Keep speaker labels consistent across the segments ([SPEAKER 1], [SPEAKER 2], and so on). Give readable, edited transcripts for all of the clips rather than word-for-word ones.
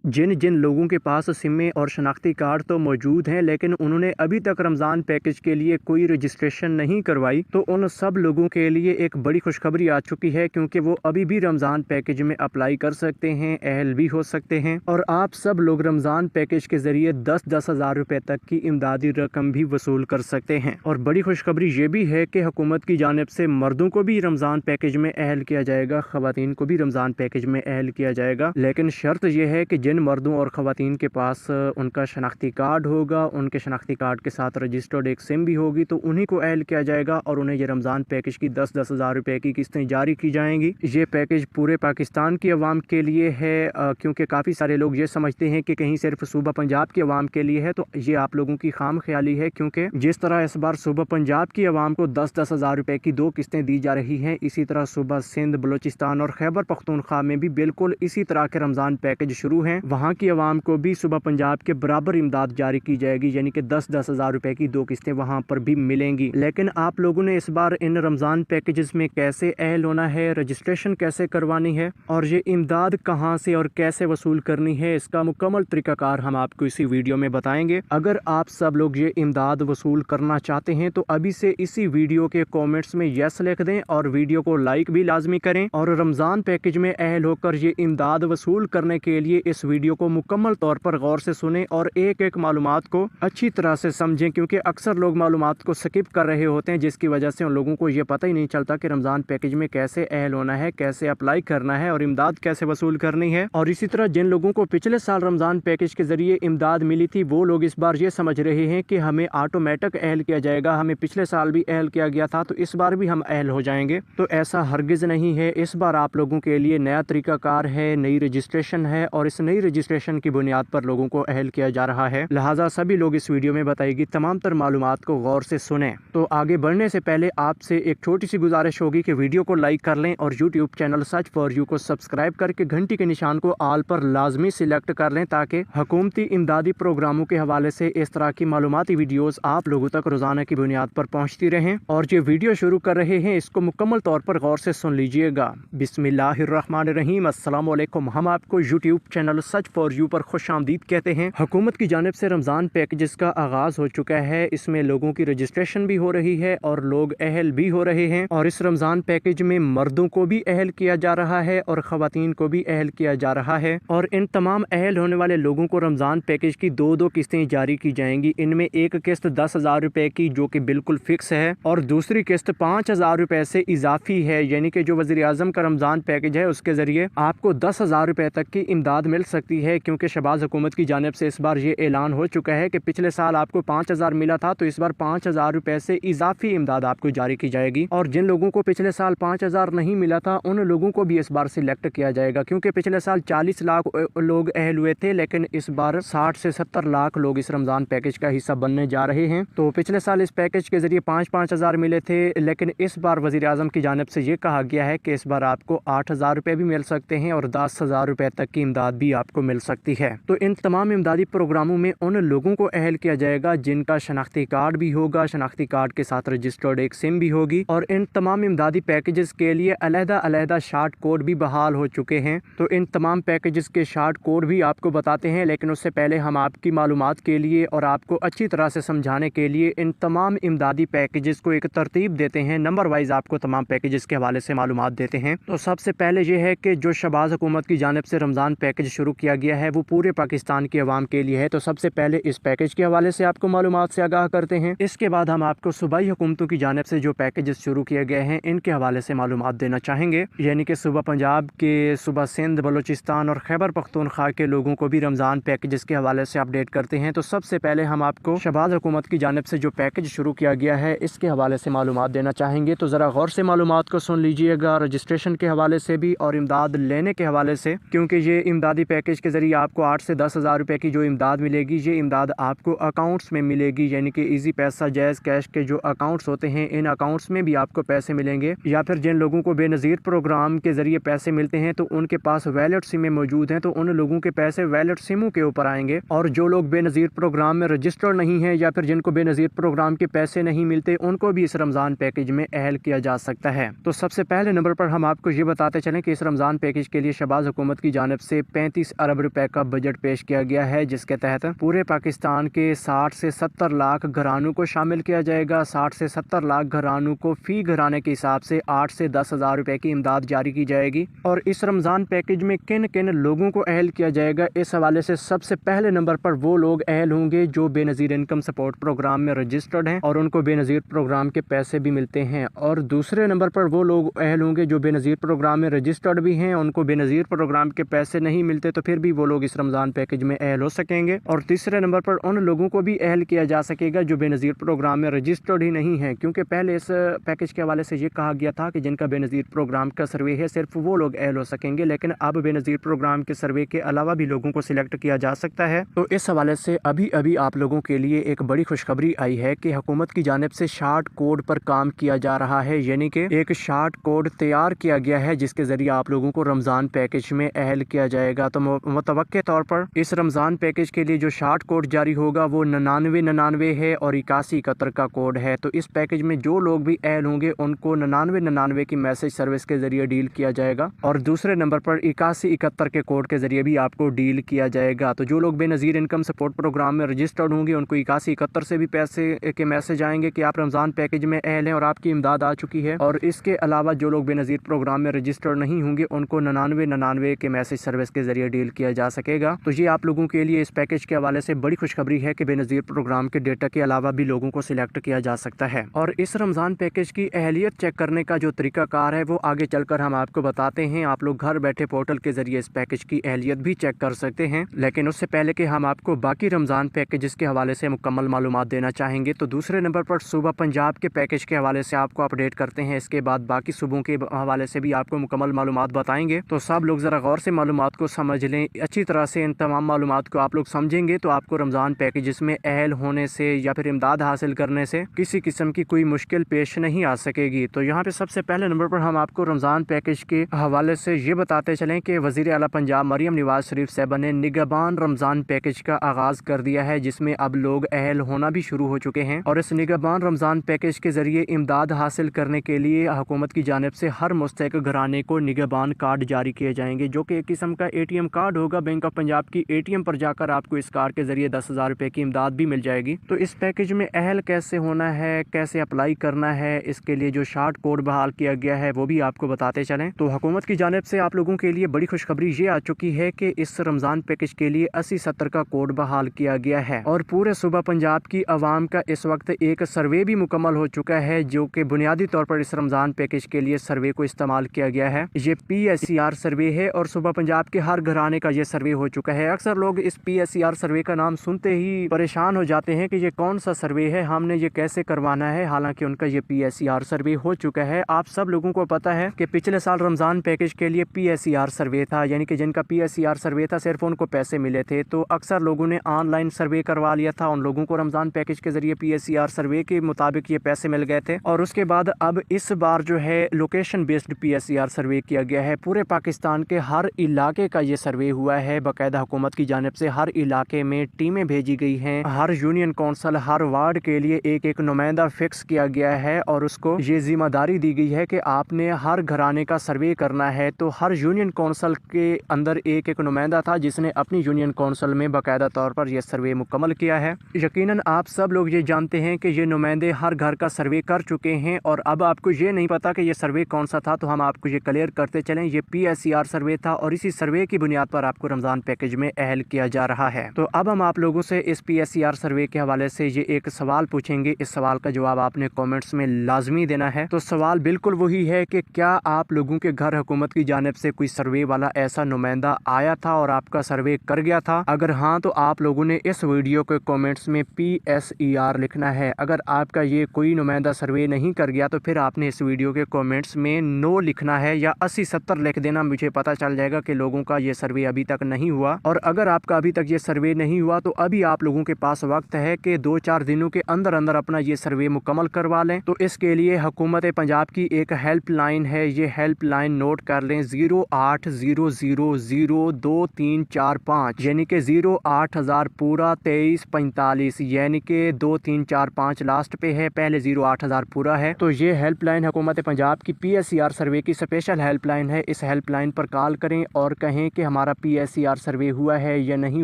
[SPEAKER 1] जिन जिन लोगों के पास सिमें और शनाख्ती कार्ड तो मौजूद हैं लेकिन उन्होंने अभी तक रमज़ान पैकेज के लिए कोई रजिस्ट्रेशन नहीं करवाई, तो उन सब लोगों के लिए एक बड़ी खुशखबरी आ चुकी है, क्योंकि वो अभी भी रमज़ान पैकेज में अप्लाई कर सकते हैं, अहल भी हो सकते हैं। और आप सब लोग रमज़ान पैकेज के ज़रिए 10-10 हज़ार रुपये तक की इमदादी रकम भी वसूल कर सकते हैं। और बड़ी खुशखबरी ये भी है कि हुकूमत की जानिब से मर्दों को भी रमज़ान पैकेज में अहल किया जाएगा, ख़वातीन को भी रमज़ान पैकेज में अहल किया जाएगा। लेकिन शर्त यह है कि जिन मर्दों और ख़वातीन के पास उनका शनाख्ती कार्ड होगा, उनके शनाख्ती कार्ड के साथ रजिस्टर्ड एक सिम भी होगी, तो उन्हीं को अहल किया जाएगा और उन्हें ये रमज़ान पैकेज की 10-10 हज़ार रुपये की किस्तें जारी की जाएंगी। ये पैकेज पूरे पाकिस्तान की अवाम के लिए है, क्योंकि काफ़ी सारे लोग ये समझते हैं कि कहीं सिर्फ सूबा पंजाब की अवाम के लिए है, तो ये आप लोगों की खाम ख्याली है। क्योंकि जिस तरह इस बार सूबा पंजाब की अवाम को 10-10 हज़ार रुपये की 2 किस्तें दी जा रही हैं, इसी तरह सूबा सिंध, बलूचिस्तान और खैबर पख्तूनख्वा में भी बिल्कुल इसी तरह के रमज़ान पैकेज शुरू हैं। वहाँ की अवाम को भी सूबा पंजाब के बराबर इमदाद जारी की जाएगी, यानी कि 10-10 हज़ार रुपये की 2 किस्तें वहाँ पर भी मिलेंगी। लेकिन आप लोगों ने इस बार इन रमज़ान पैकेजेस में कैसे अहल होना है, रजिस्ट्रेशन कैसे करवानी है और ये इमदाद कहाँ से और कैसे वसूल करनी है, इसका मुकम्मल तरीक़ाकार हम आपको इसी वीडियो में बताएंगे। अगर आप सब लोग ये इमदाद वसूल करना चाहते हैं तो अभी से इसी वीडियो के कमेंट्स में यस लिख दें और वीडियो को लाइक भी लाजमी करें। और रमज़ान पैकेज में अहल होकर ये इमदाद वसूल करने के लिए इस वीडियो को मुकम्मल तौर पर गौर से सुनें और एक एक मालूमात को अच्छी तरह से समझें, क्योंकि अक्सर लोग मालूमात को स्किप कर रहे होते हैं, जिसकी वजह से उन लोगों को ये पता ही नहीं चलता कि रमज़ान पैकेज में कैसे अहल होना है, कैसे अप्लाई करना है और इमदाद कैसे वसूल करनी है। और इसी तरह जिन लोगों को पिछले साल रमज़ान पैकेज के ज़रिए इमदाद मिली थी, वो लोग इस बार ये समझ रहे हैं कि हमें ऑटोमेटिक अहल किया जाएगा, हमें पिछले साल भी अहल किया गया था तो इस बार भी हम अहल हो जाएंगे। तो ऐसा हरगिज़ नहीं है। इस बार आप लोगों के लिए नया तरीक़ाकार है, नई रजिस्ट्रेशन है और इस नई रजिस्ट्रेशन की बुनियाद पर लोगों को अहल किया जा रहा है। लिहाजा सभी लोग इस वीडियो में बताएगी तमाम तर मालूमात को गौर से सुने। तो आगे बढ़ने से पहले आपसे एक छोटी सी गुजारिश होगी कि वीडियो को लाइक कर लें और YouTube channel search for you को सब्सक्राइब करके घंटी के निशान को आल पर लाजमी सिलेक्ट कर लें, ताकि हुकूमती इमदादी प्रोग्रामों के हवाले से इस तरह की मालूमाती वीडियोस आप लोगों तक रोजाना की बुनियाद पर पहुंचती रहें। और जो वीडियो शुरू कर रहे हैं इसको मुकम्मल तौर पर गौर से सुन लीजिएगा। बिस्मिल्लाहिर्रहमानिर्रहीम। अस्सलाम वालेकुम। हम आपको YouTube channel search for you पर खुशामदीद कहते हैं। हुकूमत की जानिब से रमज़ान पैकेज का आगाज़ हो चुका है। इसमें लोगों की रजिस्ट्रेशन भी हो रही है और लोग अहल भी हो रहे हैं। और इस रमज़ान पैकेज में मर्दों को भी अहल किया जा रहा है और ख़वातीन को भी अहल किया जा रहा है। और इन तमाम अहल होने वाले लोगों को रमज़ान पैकेज की 2-2 किस्तें जारी की जाएंगी। इनमें एक किस्त 10 हज़ार रुपये की, जो कि बिल्कुल फिक्स है, और दूसरी किस्त 5 हज़ार रुपये से इजाफी है, यानी कि जो वज़ीर आज़म का रमज़ान पैकेज है उसके ज़रिए आपको 10 हज़ार रुपये तक की इमदाद मिल सकती है। क्योंकि शहबाज हुकूमत की जानिब से इस बार ये ऐलान हो चुका है कि पिछले साल आपको 5 हज़ार मिला था, तो इस बार 5 हज़ार रुपये से इजाफी इमदाद आपको जारी की जाएगी। और जिन लोगों को पिछले साल 5 हज़ार नहीं मिला था उन लोगों को भी इस बार सिलेक्ट किया जाएगा, क्योंकि पिछले साल 40 लाख लोग अहल हुए थे, लेकिन इस बार 60 से 70 लाख लोग इस रमज़ान पैकेज का हिस्सा बनने जा रहे हैं। तो पिछले साल इस पैकेज के जरिए 5-5 हज़ार मिले थे, लेकिन इस बार वज़ीर आज़म की जानिब से ये कहा गया है कि इस बार आपको 8 हज़ार रुपये भी मिल सकते हैं और 10 हज़ार रुपये तक की इमदाद भी आपको मिल सकती है। तो इन तमाम इमदादी प्रोग्रामों में उन लोगों को अहल किया जाएगा जिनका शनाख्ती कार्ड भी होगा, शनाख्ती कार्ड के साथ रजिस्टर्ड एक सिम भी होगी। और इन तमाम इमदादी पैकेजेस के लिए अलहदा शार्ट कोड भी बहाल हो चुके हैं। तो इन तमाम पैकेजेस के शार्ट कोड भी आपको बताते हैं, लेकिन उससे पहले हम आपकी मालूमात के लिए और आपको अच्छी तरह से समझाने के लिए इन तमाम इमदादी पैकेजेस को एक तरतीब देते हैं, नंबर वाइज आपको तमाम पैकेजेस के हवाले से मालूमात देते हैं। तो सबसे पहले ये है कि जो शहबाज हुकूमत की जानिब से रमज़ान पैकेज शुरू किया गया है वो पूरे पाकिस्तान की आवाम के लिए है। तो सबसे पहले इस पैकेज के हवाले से आपको मालूमात से आगाह करते हैं। इसके बाद हम आपको सूबाई हुकूमतों की जानिब से जो पैकेजेस शुरू किए गए हैं इनके हवाले से मालूमात देना चाहेंगे, यानी कि सूबा पंजाब के, सूबा सिंध, बलूचिस्तान और खैबर पख्तूनख्वा के लोगों को भी रमज़ान पैकेजेस के हवाले से अपडेट करते हैं। तो सबसे पहले हम आपको शहबाज हुकूमत की जानिब से जो पैकेज शुरू किया गया है इसके हवाले से मालूमात देना चाहेंगे। तो ज़रा गौर से मालूमात को सुन लीजिएगा, रजिस्ट्रेशन के हवाले से भी और इमदाद लेने के हवाले से, क्योंकि ये इमदादी पैकेज के ज़रिए आपको 8 से 10 हज़ार रुपये की जो इमदाद मिलेगी, ये इमदाद आपको अकाउंट्स में मिलेगी, यानी कि ईजी पैसा, जैज़ कैश के जो अकाउंट्स होते हैं इन अकाउंट्स में भी आपको पैसे मिलेंगे। या फिर जिन लोगों को बेनज़ीर प्रोग्राम के ज़रिए पैसे मिलते हैं तो उनके पास वैलेट सिमें मौजूद हैं, तो उन लोगों के पैसे वैलेट सिमों के ऊपर आएंगे। और जो लोग बेनज़ीर प्रोग्राम में रजिस्टर्ड नहीं है या फिर जिनको बेनज़ीर प्रोग्राम के पैसे नहीं मिलते, उनको भी इस रमज़ान पैकेज में अहल किया जा सकता है। तो सबसे पहले नंबर पर हम आपको ये बताते चलें कि इस रमज़ान पैकेज के लिए शहबाज हुकूमत की जानिब से 35 अरब रुपए का बजट पेश किया गया है, जिसके तहत पूरे पाकिस्तान के 60 से 70 लाख घरानों को शामिल किया जाएगा। 60 से 70 लाख घरानों को फी घराने के हिसाब से 8 से 10 हज़ार रुपए की इमदाद जारी की जाएगी। और इस रमज़ान पैकेज में किन किन लोगों को अहल किया जाएगा, इस हवाले से सबसे पहले नंबर पर वो लोग अहल होंगे जो बेनज़ीर इनकम सपोर्ट प्रोग्राम में रजिस्टर्ड हैं और उनको बेनज़ीर प्रोग्राम के पैसे भी मिलते हैं। और दूसरे नंबर पर वो लोग अहल होंगे जो बेनज़ीर प्रोग्राम में रजिस्टर्ड भी हैं, उनको बेनज़ीर प्रोग्राम के पैसे नहीं मिलते तो फिर भी वो लोग इस रमज़ान पैकेज में अहल हो सकेंगे। और तीसरे नंबर पर उन लोगों को भी अहल किया जा सकेगा जो बेनज़ीर प्रोग्राम में रजिस्टर्ड ही नहीं है, क्योंकि पहले इस पैकेज के हवाले से ये कहा गया था कि जिनका बेनज़ीर प्रोग्राम का सर्वे है सिर्फ वो लोग अहल हो सकेंगे, लेकिन अब बेनज़ीर प्रोग्राम के सर्वे के अलावा भी लोगों को सिलेक्ट किया जा सकता है। तो इस हवाले से अभी अभी आप लोगों के लिए एक बड़ी खुशखबरी आई है कि हुकूमत की जानिब से शार्ट कोड पर काम किया जा रहा है, यानी कि एक शार्ट कोड तैयार किया गया है जिसके ज़रिए आप लोगों को रमज़ान पैकेज में अहल किया जाएगा। तो मुतवक्के तौर पर इस रमज़ान पैकेज के लिए जो शार्ट कोड जारी होगा वो 9999 है और 8171 का कोड है। तो इस पैकेज में जो लोग भी अहल होंगे उनको 9999 की मैसेज सर्विस के ज़रिए डील किया जाएगा और दूसरे नंबर पर 8171 के कोड के ज़रिए भी आपको डील किया जाएगा। तो जो लोग बेनज़ीर इनकम सपोर्ट प्रोग्राम में रजिस्टर्ड होंगे उनको 8171 से भी पैसे के मैसेज आएंगे कि आप रमज़ान पैकेज में अहल हैं और आपकी इमदाद आ चुकी है। और इसके अलावा जो लोग बेनज़ीर प्रोग्राम में रजिस्टर्ड नहीं होंगे उनको 9999 के मैसेज सर्विस के ज़रिए डील किया जा सकेगा। तो ये आप लोगों के लिए इस पैकेज के हवाले से बड़ी खुशखबरी है कि बेनज़ीर प्रोग्राम के डेटा के अलावा भी लोगों को सिलेक्ट किया जा सकता है। और इस रमज़ान पैकेज की अहलियत चेक करने का जो तरीकाकार है वो आगे चलकर हम आपको बताते हैं। आप लोग घर बैठे पोर्टल के ज़रिए इस पैकेज की अहलियत भी चेक कर सकते हैं, लेकिन उससे पहले कि हम आपको बाकी रमज़ान पैकेज के हवाले से मुकम्मल मालूमात देना चाहेंगे तो दूसरे नंबर पर सूबा पंजाब के पैकेज के हवाले से आपको अपडेट करते हैं। इसके बाद बाकी सूबों के हवाले से भी आपको मुकम्मल मालूमात बताएंगे। तो सब लोग ज़रा गौर से मालूमात को समझ लें, अच्छी तरह से इन तमाम मालूमात को आप लोग समझेंगे तो आपको रमज़ान पैकेज में अहल होने से या फिर इमदाद हासिल करने से किसी किस्म की कोई मुश्किल पेश नहीं आ सकेगी। तो यहाँ पे सबसे पहले नंबर पर हम आपको रमज़ान पैकेज के हवाले से ये बताते चलें कि वज़ीर आला पंजाब मरियम नवाज शरीफ साहबा ने निगहबान रमज़ान पैकेज का आगाज़ कर दिया है, जिसमें अब लोग अहल होना भी शुरू हो चुके हैं। और इस निगहबान रमज़ान पैकेज के ज़रिए इमदाद हासिल करने के लिए हुकूमत की जानिब से हर मुस्तहिक़ घराने को निगहबान कार्ड जारी किए जाएंगे, जो कि एक किस्म का ATM कार्ड होगा। बैंक ऑफ पंजाब की ATM पर जाकर आपको इस कार्ड के ज़रिए 10,000 रुपये की इमदाद भी मिल जाएगी। तो इस पैकेज में अहल कैसे होना है, कैसे अप्लाई करना है, इसके लिए जो शार्ट कोड बहाल किया गया है वो भी आपको बताते चलें। तो हुकूमत की जानिब से आप लोगों के लिए बड़ी खुशखबरी ये आ चुकी है कि इस रमज़ान पैकेज के लिए 8070 का कोड बहाल किया गया है और पूरे सूबा पंजाब की आवाम का इस वक्त एक सर्वे भी मुकम्मल हो चुका है, जो कि बुनियादी तौर पर इस रमज़ान पैकेज के लिए सर्वे को इस्तेमाल किया गया है। ये PSER सर्वे है और सूबा पंजाब के हर घराने का ये सर्वे हो चुका है। अक्सर लोग इस PSER सर्वे का नाम सुनते ही परेशान हो जाते हैं कि ये कौन सा सर्वे है, हमने ये कैसे करवाना है, हालांकि उनका ये PSER सर्वे हो चुका है। आप सब लोगों को पता है कि पिछले साल रमज़ान पैकेज के लिए PSER सर्वे था, यानी कि जिनका PSER सर्वे था सिर्फ उनको पैसे मिले थे। तो अक्सर लोगों ने ऑनलाइन सर्वे करवा लिया था, उन लोगों को रमज़ान पैकेज के ज़रिए PSER सर्वे के मुताबिक ये पैसे मिल गए थे। और उसके बाद अब इस बार जो है लोकेशन बेस्ड PSER सर्वे किया गया है। पूरे पाकिस्तान के हर इलाके का ये सर्वे हुआ है, बाकायदा हुकूमत की जानिब से हर इलाके में टीमें भेजी गई हैं। हर यूनियन कौंसल, हर वार्ड के लिए एक एक नुमाइंदा फिक्स किया गया है और उसको ये जिम्मेदारी दी गई है कि आपने हर घराने का सर्वे करना है। तो हर यूनियन कौंसल के अंदर एक एक नुमाइंदा था जिसने अपनी यूनियन कौंसल में बाकायदा तौर पर यह सर्वे मुकम्मल किया है। यकीनन आप सब लोग ये जानते हैं कि ये नुमाइंदे हर घर का सर्वे कर चुके हैं और अब आपको ये नहीं पता कि ये सर्वे कौन सा था, तो हम आपको ये क्लियर करते चलें। ये PSER सर्वे था और इसी सर्वे की बुनियाद पर आपको रमज़ान पैकेज में अहल किया जा रहा है। तो अब हम आप लोगों से इस PSER सर्वे के हवाले से ये एक सवाल पूछेंगे। इस सवाल का जवाब आपने कमेंट्स में लाजमी देना है। तो सवाल बिल्कुल वही है कि क्या आप लोगों के घर हुकूमत की जानिब से कोई सर्वे वाला ऐसा नुमाइंदा आया था और आपका सर्वे कर गया था? अगर हाँ तो आप लोगों ने इस वीडियो के कमेंट्स में PSER लिखना है। अगर आपका ये कोई नुमाइंदा सर्वे नहीं कर गया तो फिर आपने इस वीडियो के कमेंट्स में नो लिखना है या 8070 लिख देना। मुझे पता चल जाएगा कि लोगों का ये सर्वे अभी तक नहीं हुआ। और अगर आपका अभी तक ये सर्वे नहीं हुआ तो अभी आप लोगों के पास वक्त है कि 2-4 दिनों के अंदर अंदर अपना ये सर्वे मुकम्मल करवा लें। तो इसके लिए हुकूमत पंजाब की एक हेल्पलाइन है, ये हेल्पलाइन नोट कर लें 0800022345, यानी कि 08000 पूरा 2345, यानी कि 2345 लास्ट पे है, पहले 08000 पूरा है। तो ये हेल्पलाइन हुकूमत पंजाब की PSER सर्वे की स्पेशल हेल्पलाइन है। इस हेल्पलाइन पर कॉल करें और कहें कि हमारा हमारा PSER सर्वे हुआ है या नहीं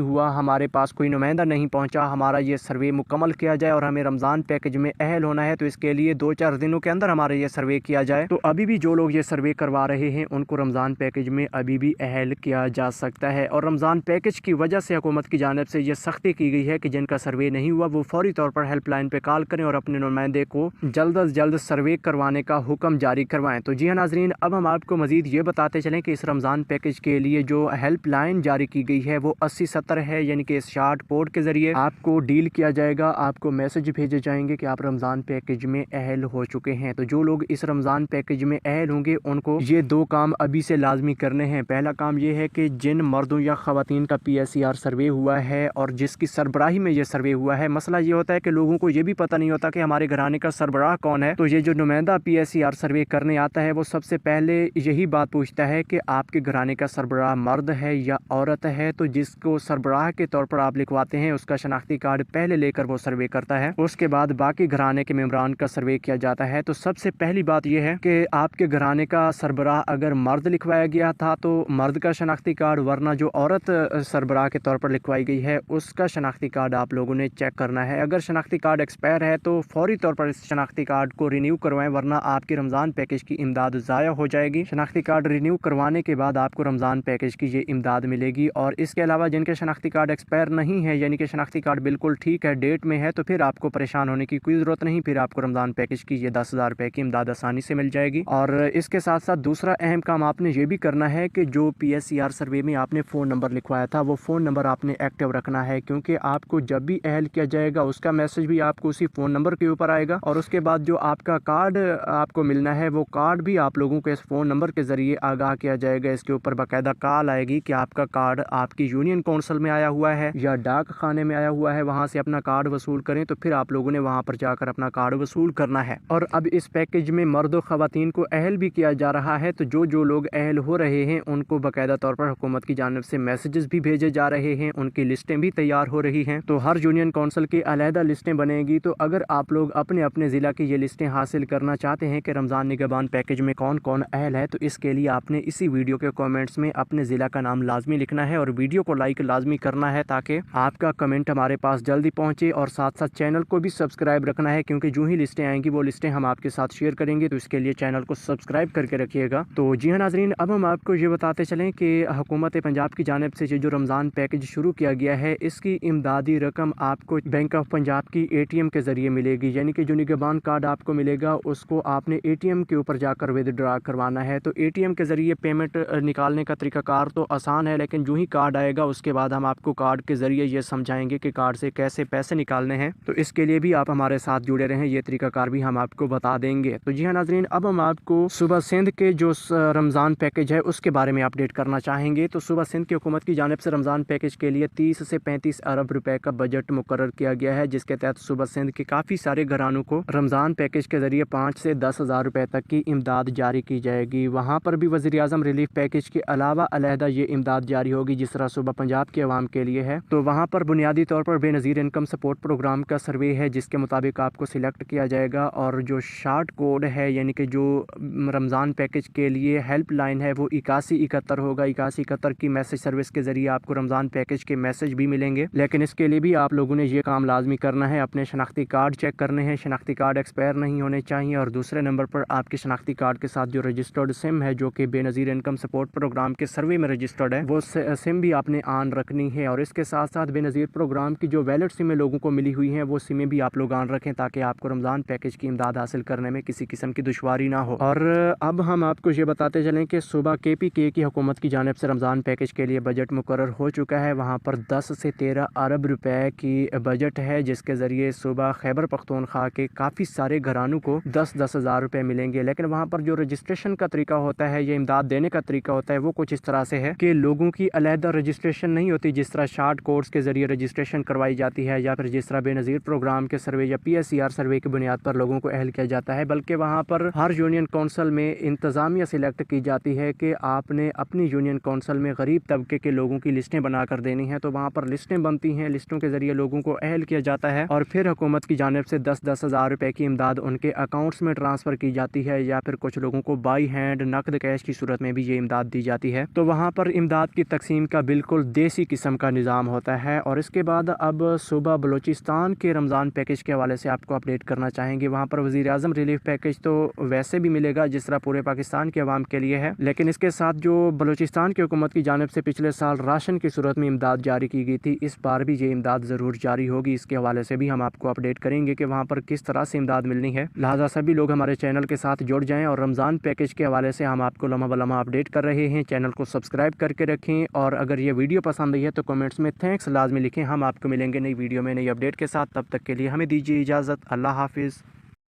[SPEAKER 1] हुआ, हमारे पास कोई नुमाइंदा नहीं पहुंचा, हमारा ये सर्वे मुकम्मल किया जाए और हमें रमज़ान पैकेज में अहल होना है, तो इसके लिए 2-4 दिनों के अंदर हमारा ये सर्वे किया जाए। तो अभी भी जो लोग ये सर्वे करवा रहे हैं उनको रमज़ान पैकेज में अभी भी अहल किया जा सकता है। और रमज़ान पैकेज की वजह से हुकूमत की जानिब से ये सख्ती की गई है कि जिनका सर्वे नहीं हुआ वो फौरी तौर पर हेल्पलाइन पे कॉल करें और अपने नुमाइंदे को जल्द अज जल्द सर्वे करवाने का हुक्म जारी करवाएं। तो जी हाँ नाज़रीन, अब हम आपको मज़ीद ये बताते चलें कि इस रमज़ान पैकेज के लिए जो हेल्पलाइन जारी की गई है वो 8070 है, यानी कि इस शार्ट कोड के ज़रिए आपको डील किया जाएगा, आपको मैसेज भेजे जाएंगे कि आप रमज़ान पैकेज में अहल हो चुके हैं। तो जो लोग इस रमज़ान पैकेज में अहल होंगे उनको ये 2 काम अभी से लाजमी करने हैं। पहला काम ये है कि जिन मर्दों या ख़वातीन का PSER सर्वे हुआ है और जिसकी सरबराही में ये सर्वे हुआ है, मसला ये होता है कि लोगों को ये भी पता नहीं होता कि हमारे घराने का सरबराह कौन है। तो ये जो नुमाइंदा PSER सर्वे करने आता है वो सबसे पहले यही बात पूछता है कि आपके घराने का सरबराह मर्द है या औरत है। तो जिसको सरबराह के तौर पर आप लिखवाते हैं उसका शनाख्ती कार्ड पहले लेकर वो सर्वे करता है, उसके बाद बाकी घराने के मेंबरान का सर्वे किया जाता है। तो सबसे पहली बात यह है कि आपके घराने का सरबराह अगर मर्द लिखवाया गया था तो मर्द का शनाख्ती कार्ड, वरना जो औरत सरबराह के तौर पर लिखवाई गई है उसका शनाख्ती कार्ड आप लोगों ने चेक करना है। अगर शनाख्ती कार्ड एक्सपायर है तो फौरी तौर पर इस शनाख्ती कार्ड को रिन्यू करवाएं, वरना आपकी रमज़ान पैकेज की इमदाद ज़ाया हो जाएगी। शनाख्ती कार्ड रिन्यू करवाने के बाद आपको रमज़ान पैकेज की ये इमदाद मिलेगी। और इसके अलावा जिनके शनाख्ती कार्ड एक्सपायर नहीं है, यानी कि शनाख्ती कार्ड बिल्कुल ठीक है, डेट में है, तो फिर आपको परेशान होने की कोई ज़रूरत नहीं, फिर आपको रमज़ान पैकेज की ये 10,000 रुपये की इमदाद आसानी से मिल जाएगी। और इसके साथ साथ दूसरा अहम काम आपने ये भी करना है कि जो PSER सर्वे में आपने फ़ोन नंबर लिखवाया था वो फ़ोन नंबर आपने एक्टिव रखना है, क्योंकि आपको जब भी अहल किया जाएगा उसका मैसेज भी आपको उसी फ़ोन नंबर के ऊपर आएगा। और उसके बाद जो आपका कार्ड आपको मिलना है वो कार्ड भी आप लोगों को इस फ़ोन नंबर के ज़रिए आगाह किया जाएगा। इसके ऊपर बाकायदा कॉल आएगी कि आपका कार्ड आपकी यूनियन काउंसिल में आया हुआ है या डाक खाने में आया हुआ है, वहाँ से अपना कार्ड वसूल करें। तो फिर आप लोगों ने वहाँ पर जाकर अपना कार्ड वसूल करना है। और अब इस पैकेज में मर्द और ख़वातीन को अहल भी किया जा रहा है। तो जो लोग अहल हो रहे हैं उनको बाकायदा तौर पर हुकूमत की जानिब से मैसेजेस भी भेजे जा रहे हैं, उनकी लिस्टें भी तैयार हो रही हैं। तो हर यूनियन काउंसिल की अलहदा लिस्टें बनेगी। तो अगर आप लोग अपने अपने ज़िला की ये लिस्टें हासिल करना चाहते हैं कि रमज़ान निगहबान पैकेज में कौन कौन अहल है, तो इसके लिए आपने इसी वीडियो के कमेंट्स में अपने ज़िला का नाम लाजमी लिखना है और वीडियो को लाइक लाजमी करना है ताकि आपका कमेंट हमारे पास जल्दी पहुँचे। और साथ साथ चैनल को भी सब्सक्राइब रखना है, क्योंकि जो ही लिस्टें आएंगी वो लिस्टें हम आपके साथ शेयर करेंगे। तो इसके लिए चैनल को सब्सक्राइब करके रखिएगा। तो जी हाँ नाज़रीन, अब हम आपको ये बताते चलें कि हुकूमत पंजाब की जानिब से जो रमज़ान पैकेज शुरू किया गया है इसकी इमदादी रकम आपको बैंक ऑफ पंजाब की ATM के ज़रिए मिलेगी। यानी कि जो निगहबान कार्ड आपको मिलेगा उसको आपने ATM के ऊपर जाकर विदड्रा करवाना है। तो ATM के ज़रिए पेमेंट निकालने का तरीकाकार तो आसान है, लेकिन जो ही कार्ड आएगा उसके बाद हम आपको कार्ड के ज़रिए ये समझाएंगे कि कार्ड से कैसे पैसे निकालने हैं। तो इसके लिए भी आप हमारे साथ जुड़े रहें, ये तरीकाकार भी हम आपको बता देंगे। तो जी हाँ नाज़रीन, अब हम आपको सूबा सिंध के जो रमज़ान पैकेज है उसके बारे में अपडेट करना चाहेंगे। तो सूबा सिंध की हुकूमत की जानिब से रमज़ान पैकेज के लिए 30 से 35 अरब रुपए का बजट मुकर्रर किया गया है, जिसके तहत सूबा सिंध के काफ़ी सारे घरानों को रमज़ान पैकेज के ज़रिए 5 से 10,000 रुपए तक की इमदाद जारी की जाएगी। वहाँ पर भी वज़ीर-ए-आज़म रिलीफ पैकेज के अलावा अलहदा ये इमदाद जारी होगी जिस तरह सूबा पंजाब के अवाम के लिए है। तो वहाँ पर बुनियादी तौर पर बेनज़ीर इनकम सपोर्ट प्रोग्राम का सर्वे है, जिसके मुताबिक आपको सिलेक्ट किया जाएगा। और जो शार्ट कोड है, यानी कि जो रमज़ान पैकेज के लिए हेल्पलाइन है, वो 8171 होगा। 8171 की मैसेज सर्विस के ज़रिए आपको रमज़ान पैकेज के मैसेज भी मिलेंगे। लेकिन इसके लिए भी आप लोगों ने ये काम लाजमी करना है, अपने शनाख्ती कार्ड चेक करने हैं, शनाख्ती कार्ड एक्सपायर नहीं होने चाहिए। और दूसरे नंबर पर आपके शनाख्ती कार्ड के साथ जो रजिस्टर्ड सिम है, जो कि बेनज़ीर इनकम सपोर्ट प्रोग्राम के सर्वे में रजिस्टर्ड है, वो सिम भी आपने ऑन रखनी है। और इसके साथ साथ बेनज़ीर प्रोग्राम की जो वैलिड सिमें लोगों को मिली हुई हैं वो सिमें भी आप लोग ऑन रखें, ताकि आपको रमज़ान पैकेज की इमदाद हासिल करने में किसी किस्म की दुश्वारी ना हो। और अब हम आपको ये बताते चलें कि सूबा KPK की हुकूमत की जानिब से रमज़ान पैकेज के लिए बजट मुकर्रर हो चुका है। वहाँ पर 10 से 13 अरब रुपए की बजट है, जिसके ज़रिए सूबा खैबर पख्तूनख्वा के काफ़ी सारे घरानों को 10-10 हज़ार रुपये मिलेंगे। लेकिन वहाँ पर जो रजिस्ट्रेशन का तरीका होता है, ये इमदाद देने का तरीका होता है, वो कुछ इस तरह से है कि लोगों की अलहदा रजिस्ट्रेशन नहीं होती, जिस तरह शार्ट कोर्स के ज़रिए रजिस्ट्रेशन करवाई जाती है, या फिर जिस तरह बेनज़ीर प्रोग्राम के सर्वे या PSER सर्वे की बुनियाद पर लोगों को अहल किया जाता है। बल्कि वहाँ पर हर यूनियन काउंसिल में इंतज़ामिया सिलेक्ट की जाती है कि आपने अपनी यूनियन काउंसिल में गरीब तबके के लोगों की लिस्टें बना कर देनी है। तो वहाँ पर लिस्टें बनती हैं, लिस्टों के ज़रिए लोगों को अहल किया जाता है और फिर हुकूमत की जानिब से 10-10 हज़ार रुपये की इमदाद उनके अकाउंट्स में ट्रांसफ़र की जाती है, या फिर कुछ लोगों को बाई हैंड नकद कैश की सूरत में भी ये इमदाद दी जाती है। तो वहाँ पर पर इमदाद की तकसीम का बिल्कुल देसी किस्म का निज़ाम होता है। और इसके बाद अब सूबा बलूचिस्तान के रमज़ान पैकेज के हवाले से आपको अपडेट करना चाहेंगे। वहाँ पर वज़ीर-ए-आज़म रिलीफ पैकेज तो वैसे भी मिलेगा जिस तरह पूरे पाकिस्तान के अवाम के लिए है, लेकिन इसके साथ जो बलूचिस्तान की हुकूमत की जानिब से पिछले साल राशन की सूरत में इमदाद जारी की गई थी, इस बार भी ये इमदाद ज़रूर जारी होगी। इसके हवाले से भी हम आपको अपडेट करेंगे कि वहाँ पर किस तरह से इमदाद मिलनी है। लिहाजा सभी लोग हमारे चैनल के साथ जुड़ जाएँ और रमज़ान पैकेज के हवाले से हम आपको लम्हा ब लम्हा अपडेट कर रहे हैं। चैनल को सब्सक्राइब करके रखें और अगर ये वीडियो पसंद आई है तो कमेंट्स में थैंक्स लाजमी लिखें। हम आपको मिलेंगे नई वीडियो में नई अपडेट के साथ। तब तक के लिए हमें दीजिए इजाज़त। अल्लाह हाफिज़।